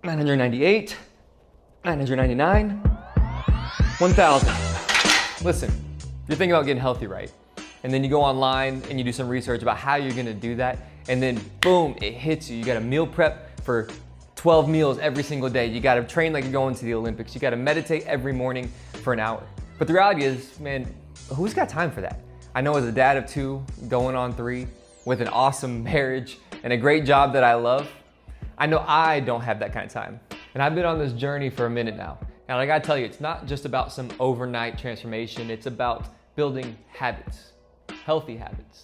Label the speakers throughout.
Speaker 1: 998, 999, 1,000. Listen, you're thinking about getting healthy, right? And then you go online and you do some research about how you're gonna do that, and then boom, it hits you. You gotta meal prep for 12 meals every single day. You gotta train like you're going to the Olympics. You gotta meditate every morning for an hour. But the reality is, man, who's got time for that? I know as a dad of 2, going on 3, with an awesome marriage and a great job that I love, I know I don't have that kind of time. And I've been on this journey for a minute now. And I gotta tell you, it's not just about some overnight transformation, it's about building habits, healthy habits.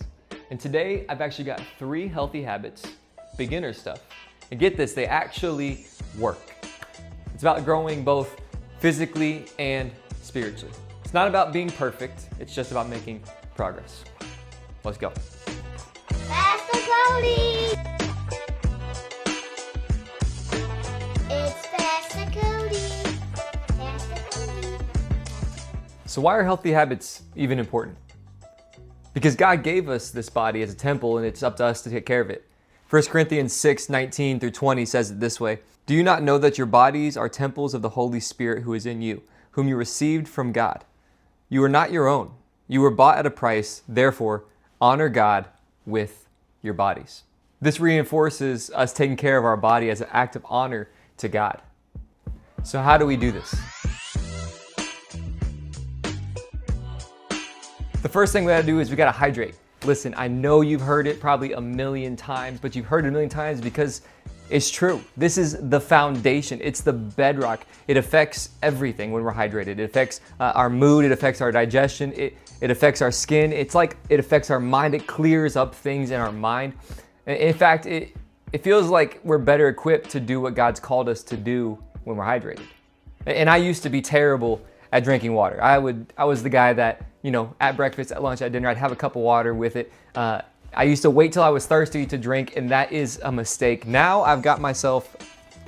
Speaker 1: And today, I've actually got 3 healthy habits, beginner stuff. And get this, they actually work. It's about growing both physically and spiritually. It's not about being perfect, it's just about making progress. Let's go.
Speaker 2: Pastor Cody! It's Pastor Cody. Pastor Cody.
Speaker 1: So why are healthy habits even important? Because God gave us this body as a temple and it's up to us to take care of it. 1 Corinthians 6:19 through 20 says it this way: "Do you not know that your bodies are temples of the Holy Spirit who is in you, whom you received from God? You are not your own. You were bought at a price. Therefore, honor God with your bodies." This reinforces us taking care of our body as an act of honor to God. So how do we do this? The first thing we gotta do is we gotta hydrate. Listen, I know you've heard it probably a million times, but you've heard it a million times because it's true. This is the foundation. It's the bedrock. It affects everything when we're hydrated. It affects our mood. It affects our digestion. It affects our skin. It's like it affects our mind. It clears up things in our mind. In fact, it feels like we're better equipped to do what God's called us to do when we're hydrated. And I used to be terrible at drinking water. I was the guy that, at breakfast, at lunch, at dinner, I'd have a cup of water with it. I used to wait till I was thirsty to drink, and that is a mistake. Now I've got myself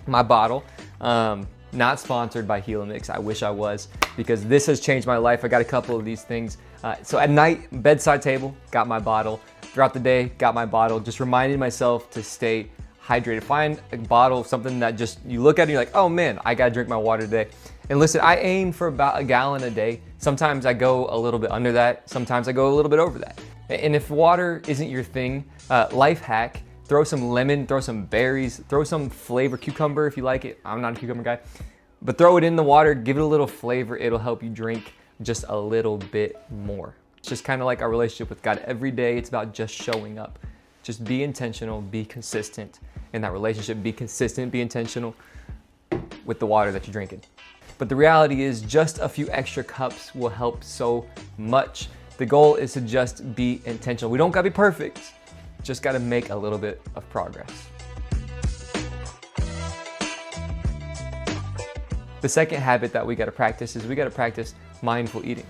Speaker 1: my bottle, not sponsored by Helix. I wish I was, because this has changed my life. I got a couple of these things. So at night, bedside table, got my bottle. Throughout the day, got my bottle. Just reminding myself to stay hydrated. Find a bottle of something that just, you look at it and you're like, oh man, I gotta drink my water today. And listen, I aim for about 1 gallon a day. Sometimes I go a little bit under that. Sometimes I go a little bit over that. And if water isn't your thing, life hack, throw some lemon, throw some berries, throw some flavor, cucumber if you like it. I'm not a cucumber guy. But throw it in the water, give it a little flavor. It'll help you drink just a little bit more. It's just kind of like our relationship with God. Every day it's about just showing up. Just be intentional, be consistent in that relationship. Be consistent, be intentional with the water that you're drinking. But the reality is just a few extra cups will help so much. The goal is to just be intentional. We don't gotta be perfect, just gotta make a little bit of progress. The second habit that we gotta practice is we gotta practice mindful eating.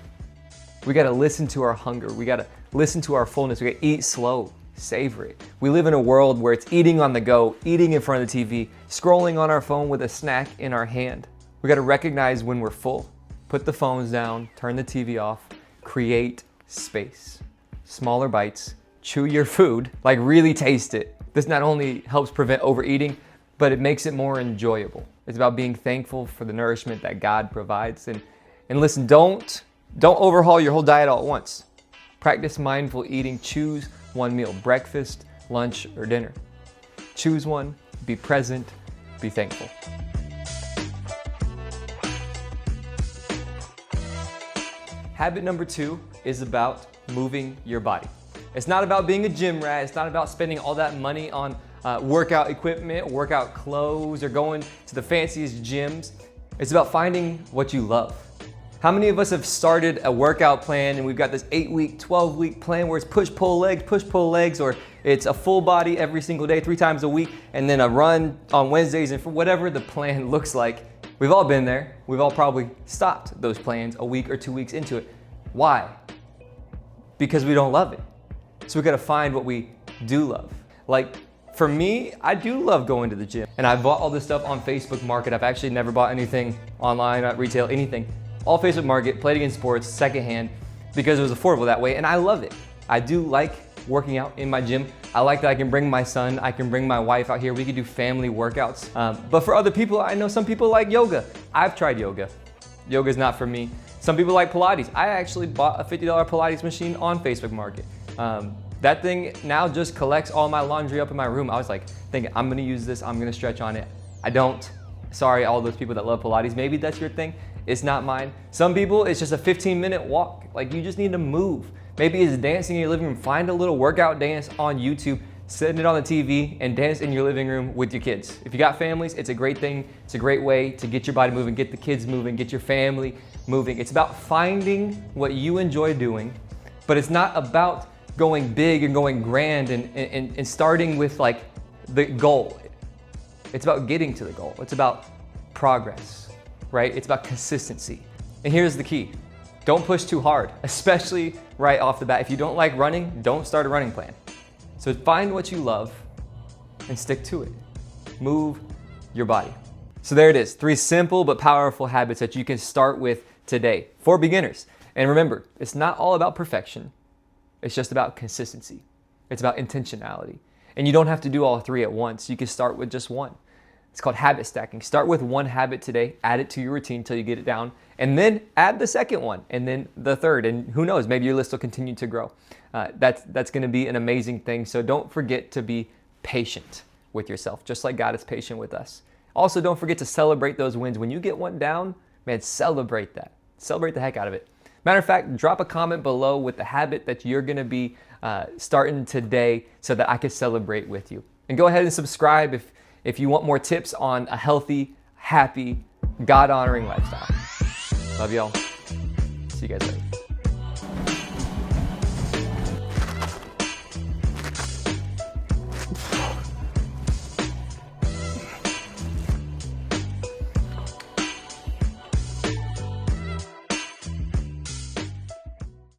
Speaker 1: We gotta listen to our hunger. We gotta listen to our fullness. We gotta eat slow, savor it. We live in a world where it's eating on the go, eating in front of the TV, scrolling on our phone with a snack in our hand. We gotta recognize when we're full. Put the phones down, turn the TV off, create space. Smaller bites, chew your food, like really taste it. This not only helps prevent overeating, but it makes it more enjoyable. It's about being thankful for the nourishment that God provides. And listen, don't overhaul your whole diet all at once. Practice mindful eating. Choose one meal, breakfast, lunch, or dinner. Choose one, be present, be thankful. Habit number 2 is about moving your body. It's not about being a gym rat. It's not about spending all that money on workout equipment, workout clothes, or going to the fanciest gyms. It's about finding what you love. How many of us have started a workout plan and we've got this 8-week, 12-week plan where it's push, pull legs, or it's a full body every single day, 3 times a week, and then a run on Wednesdays, and for whatever the plan looks like. We've all been there. We've all probably stopped those plans a week or 2 weeks into it. Why? Because we don't love it. So we gotta find what we do love. Like for me, I do love going to the gym, and I bought all this stuff on Facebook Market. I've actually never bought anything online, at retail, anything. All Facebook Market, played against sports, secondhand, because it was affordable that way, and I love it. I do like working out in my gym. I like that I can bring my son, I can bring my wife out here. We can do family workouts. But for other people, I know some people like yoga. I've tried yoga. Yoga's not for me. Some people like Pilates. I actually bought a $50 Pilates machine on Facebook Market. That thing now just collects all my laundry up in my room. I was like thinking, I'm gonna use this, I'm gonna stretch on it. I don't. Sorry, all those people that love Pilates. Maybe that's your thing. It's not mine. Some people, it's just a 15-minute walk. Like, you just need to move. Maybe it's dancing in your living room. Find a little workout dance on YouTube, set it on the TV, and dance in your living room with your kids. If you got families, it's a great thing. It's a great way to get your body moving, get the kids moving, get your family moving. It's about finding what you enjoy doing, but it's not about going big and going grand and starting with like the goal. It's about getting to the goal. It's about progress, right? It's about consistency. And here's the key. Don't push too hard, especially right off the bat. If you don't like running, don't start a running plan. So find what you love and stick to it. Move your body. So there it is, 3 simple but powerful habits that you can start with today for beginners. And remember, it's not all about perfection. It's just about consistency. It's about intentionality. And you don't have to do all 3 at once. You can start with just one. It's called habit stacking. Start with one habit today, add it to your routine until you get it down, and then add the second one, and then the third, and who knows, maybe your list will continue to grow. That's gonna be an amazing thing, so don't forget to be patient with yourself, just like God is patient with us. Also, don't forget to celebrate those wins. When you get one down, man, celebrate that. Celebrate the heck out of it. Matter of fact, drop a comment below with the habit that you're gonna be starting today so that I can celebrate with you. And go ahead and subscribe if you want more tips on a healthy, happy, God-honoring lifestyle. Love y'all. See you guys later.